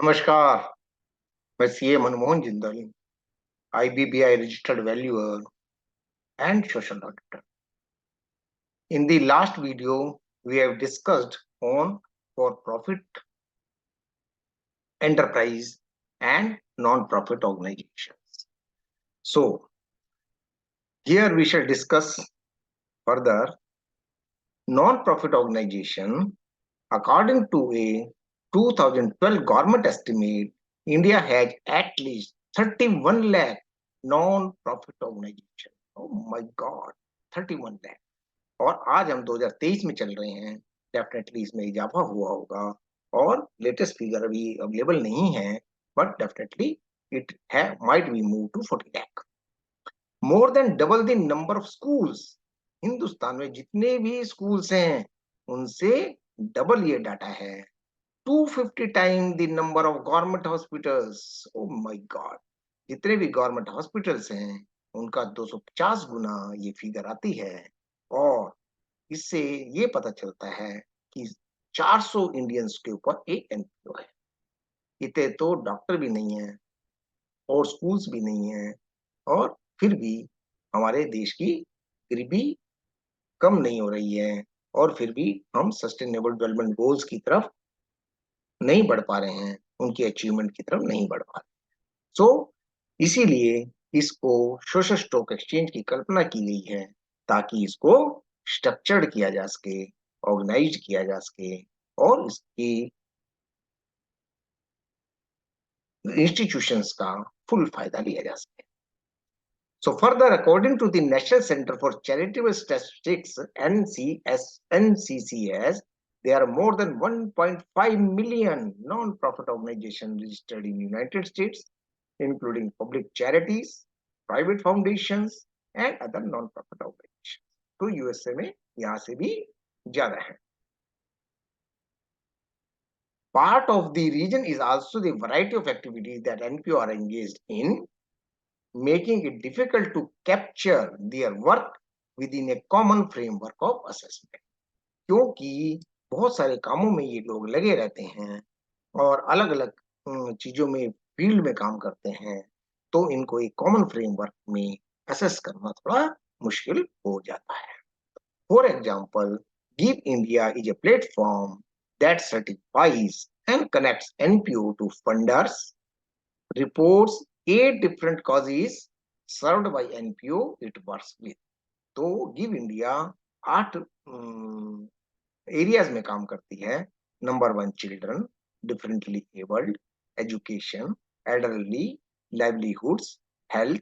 नमस्कार। मैं CA Manmohan Jindal, IBBI registered valuer and social auditor. In the last video, we have discussed on for-profit enterprise and non-profit organizations. So here we shall discuss further non-profit organization. According to a 2012 government estimate, India has at least 31 lakh non-profit organizations. Oh my God, 31 lakh. और आज हम 2023 में चल रहे हैं, definitely इसमें इजाफा हुआ होगा और लेटेस्ट फिगर अभी अवेलेबल नहीं है, बट डेफिनेटली इट है might be move to 40 lakh. More than double the number of schools. Hindustan में जितने भी स्कूल्स हैं उनसे डबल ये डाटा है. 250 time the number of government hospitals. Oh my God, जितने भी गवर्नमेंट हॉस्पिटल्स हैं उनका 250 गुना ये फिगर आती है. और इससे ये पता चलता है कि 400 इंडियंस के ऊपर एक एनपीओ है. इतने तो डॉक्टर भी नहीं है और स्कूल्स भी नहीं है, और फिर भी हमारे देश की गरीबी कम नहीं हो रही है, और फिर भी हम सस्टेनेबल डेवलपमेंट गोल्स की तरफ नहीं बढ़ पा रहे हैं, उनकी अचीवमेंट की तरफ नहीं बढ़ पा रहे. सो इसीलिए इसको सोशल स्टॉक एक्सचेंज की कल्पना की गई है, ताकि इसको स्ट्रक्चर्ड किया जा सके, ऑर्गेनाइज किया जा सके और इसकी इंस्टीट्यूशंस का फुल फायदा लिया जा सके. So further, according to the National Center for Charitable Statistics, NCCS, there are more than 1.5 million non-profit organizations registered in United States, including public charities, private foundations, and other non-profit organizations. तो USA में यहाँ से भी ज्यादा है. Part of the region is also the variety of activities that NPO are engaged in, making it difficult to capture their work within a common framework of assessment. क्योंकि बहुत सारे कामों में ये लोग लगे रहते हैं और अलग अलग चीजों में फील्ड में काम करते हैं, तो इनको एक कॉमन फ्रेमवर्क में असेस करना थोड़ा मुश्किल हो जाता है. For example, give India is a platform that certifies and connects NPO to funders, reports 8 different causes served by NPO it works with. तो गिव इंडिया 8 एरियाज में काम करती है. Number 1 children, differently abled, education, elderly, livelihoods, health,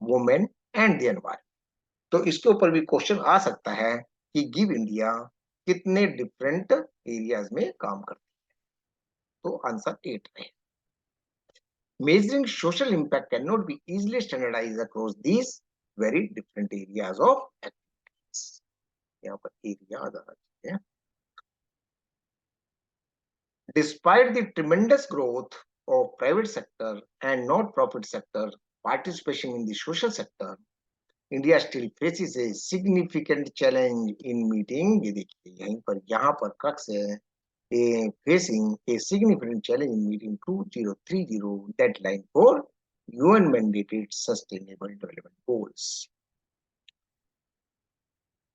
women and the environment. तो इसके ऊपर भी question आ सकता है कि गिव इंडिया कितने डिफरेंट एरियाज में काम करती है. तो आंसर 8 है. Measuring social impact cannot be easily standardized across these very different areas of activities. यहाँ पर एरिया आ जाना चाहिए. Despite the tremendous growth of private sector and not-profit sector participation in the social sector, India still faces a significant challenge in meeting. ये देखिए यहाँ पर crux है, facing a significant challenge in meeting 2030 deadline for UN mandated sustainable development goals.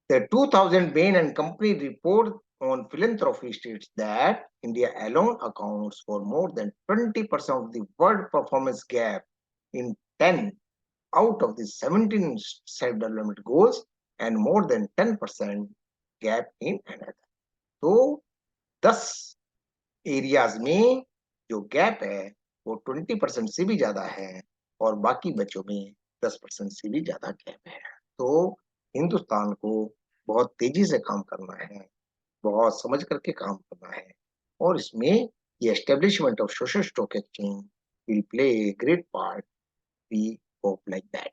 The 2000 Bain and Company report on philanthropy states that India alone accounts for more than 20% of the world performance gap in 10 out of the 17 self-development goals and more than 10% gap in another. तो 10 areas में जो gap है वो 20% से भी ज्यादा है और बाकी बच्चों में 10% से भी ज्यादा गैप है. तो हिंदुस्तान को बहुत तेजी से काम करना है, बहुत समझ करके काम करना है, और इसमें ये establishment of social stock exchange will play a great part. We hope like that.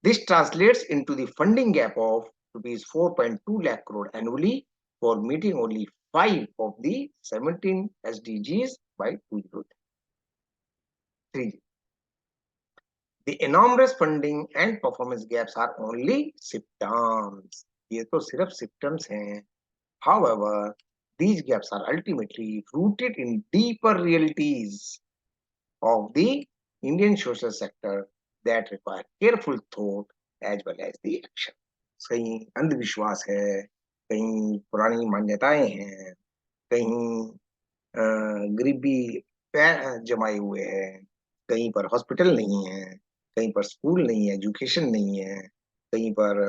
This translates into the funding gap of rupees 4.2 lakh crore annually for meeting only 5 of the 17 SDGs by 2030. The enormous funding and performance gaps are only symptoms. ये तो सिर्फ symptoms हैं. However, these gaps are ultimately rooted in deeper realities of the Indian social sector that require careful thought as well as the action. कहीं अंधविश्वास है, कहीं पुरानी मान्यताएं हैं, कहीं गरीबी जमाए हुए है, कहीं पर हॉस्पिटल नहीं है, कहीं पर स्कूल नहीं है, एजुकेशन नहीं है, कहीं पर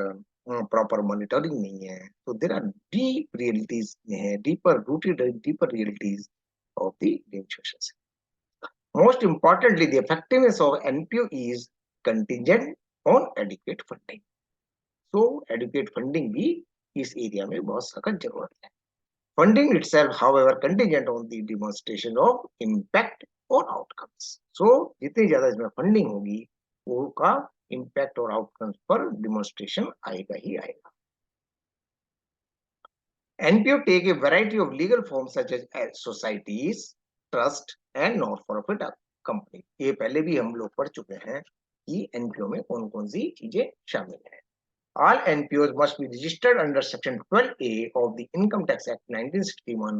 प्रॉपर मॉनिटरिंग नहीं है. तो देर आर डीप रियलिटीज है, deeper rooted deeper realities of the Indian social. Most importantly, the effectiveness of NPO is contingent on adequate funding. So, adequate funding भी इस एरिया में बहुत सख्त जरूरत है. Funding itself, however, contingent on the demonstration of impact or outcomes. So, जितनी ज्यादा इसमें फंडिंग होगी, वो का इम्पैक्ट और आउटकम्स पर डिमॉन्स्ट्रेशन आएगा ही आएगा. NPO take a variety of legal forms such as societies, trust and not-for-profit company. ये पहले भी हम लोग पढ़ चुके हैं कि NPO में कौन कौन सी चीजें शामिल हैं. All NPOs must be registered under Section 12A of the Income Tax Act 1961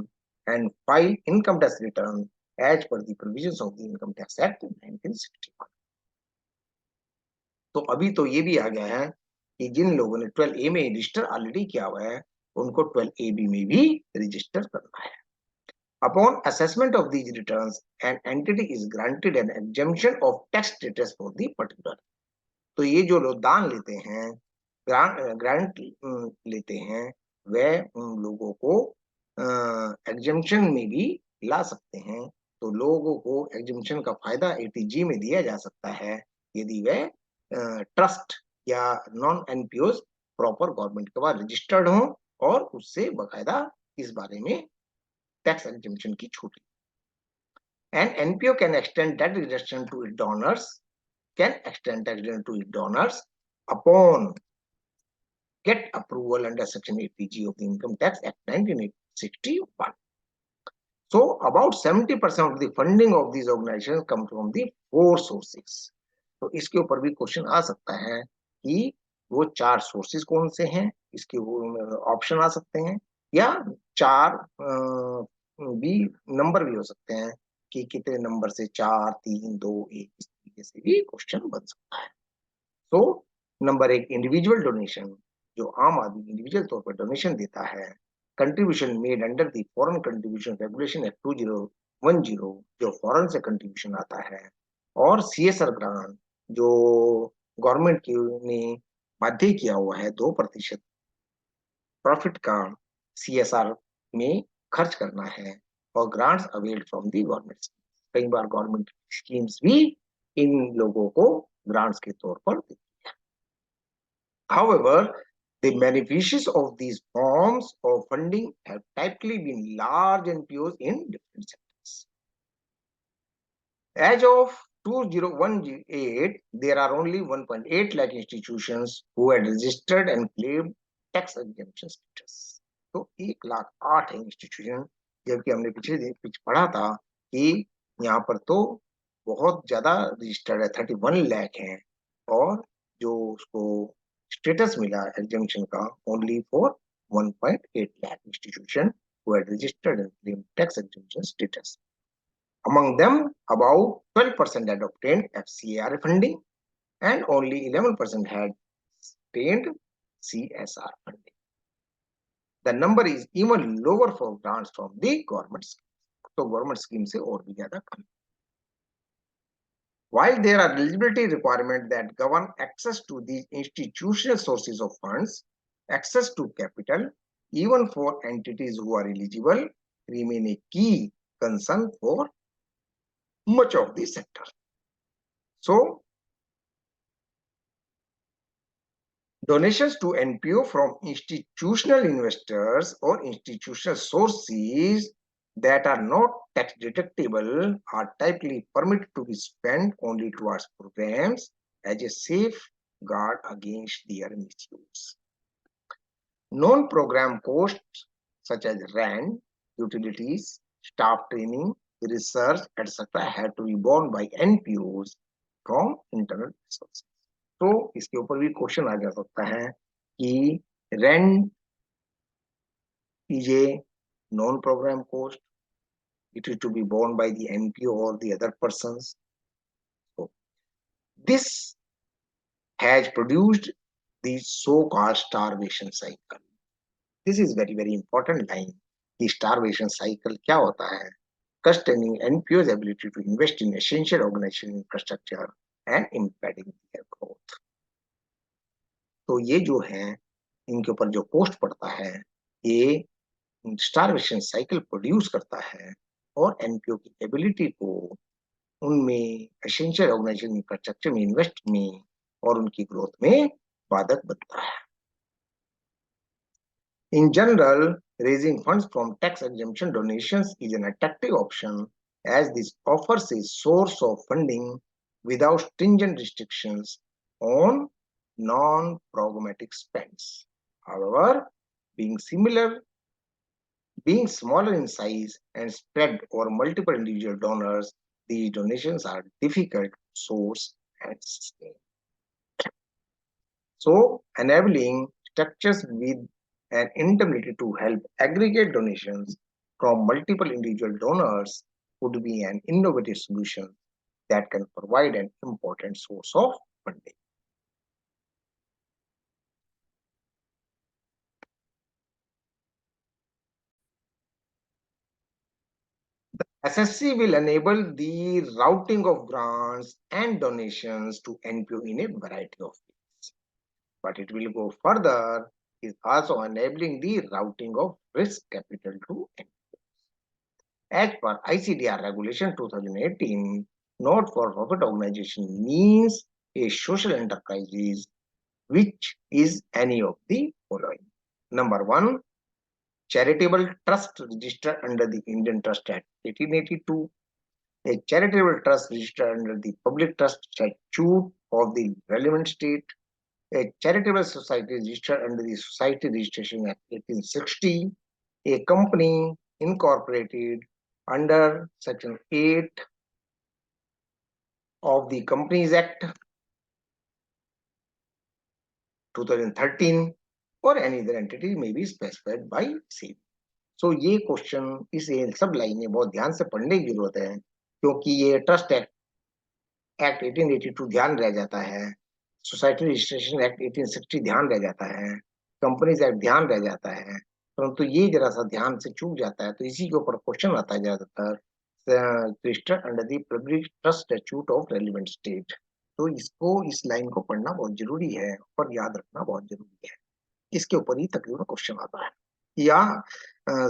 and file income tax return as per the provisions of the Income Tax Act 1961. तो अभी तो ये भी आ गया है कि जिन लोगों ने 12A में रजिस्टर ऑलरेडी किया हुआ है, उनको 12AB में भी रजिस्टर करना है. Upon assessment of these returns, an entity is granted an exemption of tax status for the particular. तो ये जो लोग दान लेते हैं, ग्रांट लेते हैं, वह उन लोगों को एग्जेम्पशन में भी ला सकते हैं. तो लोगों को एग्जेम्पशन का फायदा 80G में दिया जा सकता है यदि वह ट्रस्ट या नॉन एनपीओज प्रॉपर गवर्नमेंट के बाद रजिस्टर्ड हो और उससे बकायदा इस बारे में टैक्स एग्जेम्पशन की छूट. And NPO can extend that reduction to it donors, can extend that reduction to it donors upon get approval under Section 80G of the Income Tax Act 1961. So, about 70% of the funding of these organizations come from the 4 sources. तो इसके ऊपर भी question आ सकता है कि वो 4 sources कौन से हैं, इसके ऑप्शन आ सकते हैं, या 4 भी नंबर भी हो सकते हैं कि कितने नंबर से 4, 3, 2, 1 इस तरीके से भी क्वेश्चन बन सकता है. तो नंबर 1 इंडिविजुअल डोनेशन, जो आम आदमी इंडिविजुअल तौर पर डोनेशन देता है. Contribution made under the foreign contribution regulation act 2010, जो फॉरेन से कंट्रीब्यूशन आता है. और सीएसआर ग्रांट, जो गवर्नमेंट की ने बाध्य किया हुआ है 2% प्रॉफिट का सीएसआर में खर्च करना है. और grants availed from the government. कई बार गवर्नमेंट स्कीम्स भी इन लोगों को ग्रांट्स के तौर पर देती है. However, the beneficiaries of these forms of funding have typically been large NPOs in different sectors. As of 2018, there are only 1.8 lakh institutions who had registered and claimed tax exemption status. तो 1,08,000 है institution, जबकि हमने पिछले पढ़ा था कि यहाँ पर तो बहुत ज्यादा रजिस्टर्ड है, 31 लाख हैं, और जो उसको स्टेटस मिला एग्जेम्पशन का only for 1.8 lakh institution who had registered and claimed tax exemption status. Among them, about 12% had obtained FCAR funding and only 11% had obtained CSR funding. The number is even lower for grants from the government schemes. तो government scheme से और भी ज्यादा कम. While there are eligibility requirements that govern access to these institutional sources of funds, access to capital, even for entities who are eligible, remain a key concern for much of the sector. So, donations to NPO from institutional investors or institutional sources that are not tax deductible are typically permitted to be spent only towards programs as a safeguard against their misuse. Non-program costs such as rent, utilities, staff training, research, etc. have to be borne by NPOs from internal resources. तो इसके ऊपर भी question आ जा सकता है कि rent कीजिए non-program cost. It is to be borne by the NPO or the other persons. So this has produced the so-called starvation cycle. This is very, very important line. The starvation cycle क्या होता है? Constraining NPO's ability to invest in essential organization infrastructure and impeding their growth. तो ये जो है इनके ऊपर जो कोस्ट पड़ता है ये स्टारवेशन साइकिल प्रोड्यूस करता है और एनपीओ की एबिलिटी को उनमें एसेंशियल ऑर्गेनाइजेशन इंफ्रास्ट्रक्चर में इन्वेस्ट में और उनकी ग्रोथ में बाधक बनता है. In general, raising funds from tax exemption donations is an attractive option as this offers a source of funding without stringent restrictions on non-programmatic spends. However, being smaller in size and spread over multiple individual donors, these donations are difficult to source and sustain. So, enabling structures with an indemnity to help aggregate donations from multiple individual donors would be an innovative solution that can provide an important source of funding. SSC will enable the routing of grants and donations to NPO in a variety of ways. But it will go further, is also enabling the routing of risk capital to NPO. As per ICDR Regulation 2018, not-for-profit organization means a social enterprise which is any of the following. Number one, charitable trust registered under the Indian Trust Act 1882, a charitable trust registered under the Public Trust Statute of the relevant state, a charitable society registered under the Society Registration Act 1860, a company incorporated under Section 8 of the Companies Act 2013, or any other entity may be specified by same. So ये question इस सब लाइनें बहुत ध्यान से पढ़ने की जरूरत है क्योंकि ये ट्रस्ट एक्ट 1882 ध्यान रह जाता है, सोसाइटी रजिस्ट्रेशन एक्ट 1860 ध्यान रह जाता है, कंपनीज एक्ट ध्यान रह जाता है, परंतु ये जरा सा ध्यान से चूक जाता है. तो इसी के ऊपर क्वेश्चन आता है ज्यादातर, registered under the public trust statute of relevant state. तो इसको इस लाइन को पढ़ना बहुत जरूरी है और याद रखना बहुत जरूरी है. इसके ऊपर ही तकरीबन क्वेश्चन आता है या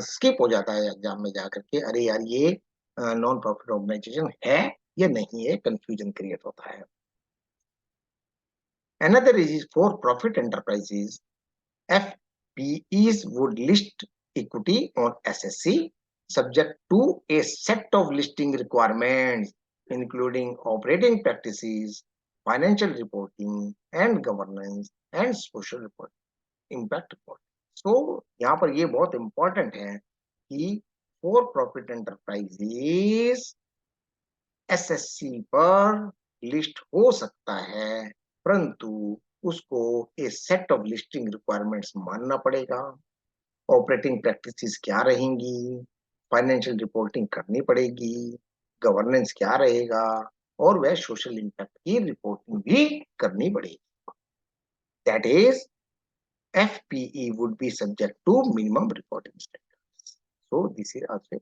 स्किप हो जाता है एग्जाम में जाकर के, अरे यार ये नॉन प्रॉफिट ऑर्गेनाइजेशन है या नहीं है, कंफ्यूजन क्रिएट होता है. Another is for profit enterprises. FPEs would list equity on SSC subject to a set of listing requirements including operating practices, financial reporting and governance and social reporting, impact reporting. So यहाँ पर ये बहुत important है कि for profit enterprises SSC पर list हो सकता है, परंतु उसको ए सेट ऑफ लिस्टिंग रिक्वायरमेंट्स मानना पड़ेगा. ऑपरेटिंग प्रैक्टिसेस क्या रहेंगी, फाइनेंशियल रिपोर्टिंग करनी पड़ेगी, गवर्नेंस क्या रहेगा और वह सोशल इंपैक्ट की रिपोर्टिंग भी करनी पड़ेगी. That is FPE would be subject to minimum reporting standards. So this is also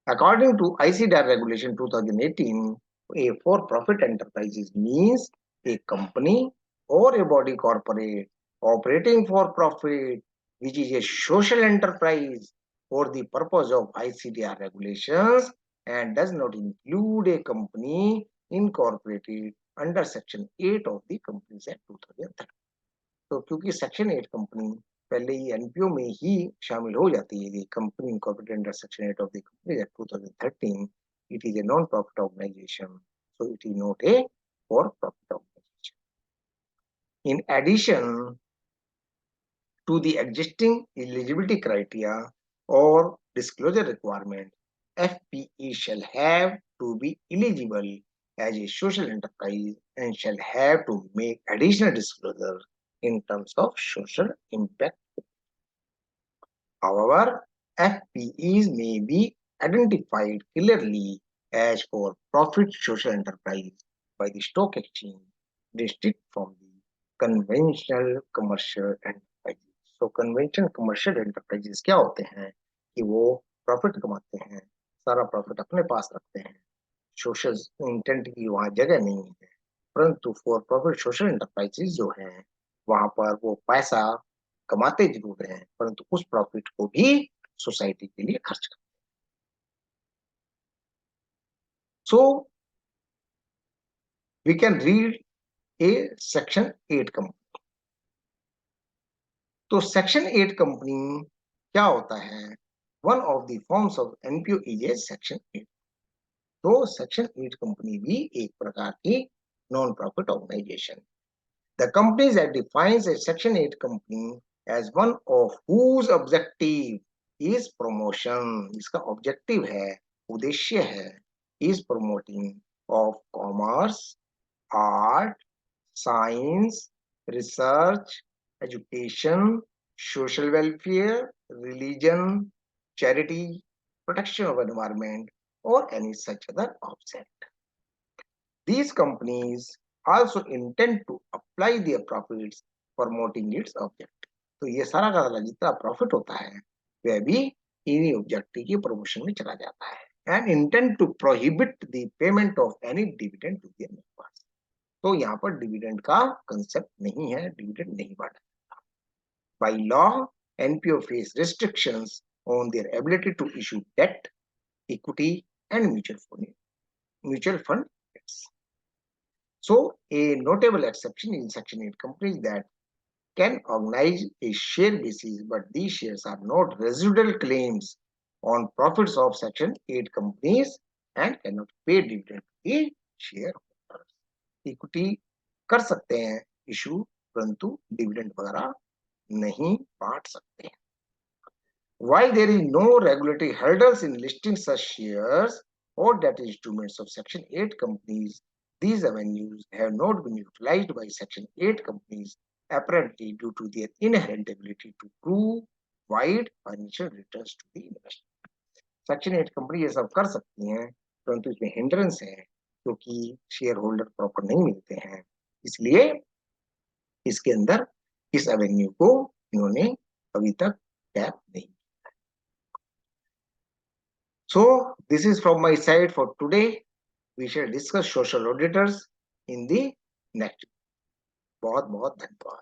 according to ICDR Regulation 2018, a for-profit enterprises means a company or a body corporate operating for profit, which is a social enterprise for the purpose of ICDR regulations and does not include a company incorporated under Section 8 of the Companies Act 2013. तो क्योंकि section 8 company पहले ही NPO में ही शामिल हो जाती है, company incorporated under section 8 of the companies act 2013, it is a non-profit organization, so it is not a for-profit organization. In addition to the existing eligibility criteria or disclosure requirement, FPE shall have to be eligible as a social enterprise and shall have to make additional disclosure. In terms of social impact. However, FPEs may be identified clearly as for profit social enterprise by the stock exchange, distinct from the conventional commercial enterprises. So conventional commercial enterprises क्या होते हैं कि वो profit कमाते हैं, सारा profit अपने पास रखते हैं, सोशल इंटेंट की वहां जगह नहीं है, परंतु फॉर प्रॉफिट सोशल एंटरप्राइजेस जो है वहां पर वो पैसा कमाते जरूर हैं परंतु उस प्रॉफिट को भी सोसाइटी के लिए खर्च करते हैं. So we can read a section 8 company. तो सेक्शन 8 कंपनी क्या होता है? One of the forms of NPO is a section 8. तो सेक्शन 8 कंपनी भी एक प्रकार की non profit organisation. The companies that defines a Section 8 company as one of whose objective is promotion. इसका objective है, उद्देश्य है, is promoting of commerce, art, science, research, education, social welfare, religion, charity, protection of environment, or any such other object. These companies also intend to apply their profits promoting its objective. तो ये सारा का सारा जितना profit होता है वह भी इन्हीं ऑब्जेक्टिव की प्रमोशन में चला जाता है and intend to prohibit the payment of any dividend to their members. तो यहाँ पर डिविडेंड का कंसेप्ट नहीं है, डिविडेंड नहीं बांटा जाता. By law NPO face restrictions on their ability to issue debt, equity and mutual fund. So, a notable exception in Section 8 companies that can organize a share basis, but these shares are not residual claims on profits of Section 8 companies and cannot pay dividend to the shareholders. Equity कर सकते हैं issue परंतु dividend वगैरह नहीं बांट सकते हैं. While there is no regulatory hurdles in listing such shares or debt instruments of Section 8 companies, these avenues have not been utilized by Section 8 companies, apparently due to their inherent ability to prove wide financial returns to the investor. Section 8 company ये सब कर सकती हैं परंतु इसमें hindrance है क्योंकि share holder proper नहीं मिलते हैं, इसलिए इसके अंदर इस एवेन्यू को इन्होंने अभी तक टैप नहीं. So this is from my side for today. We shall discuss social auditors in the next. बहुत बहुत धन्यवाद.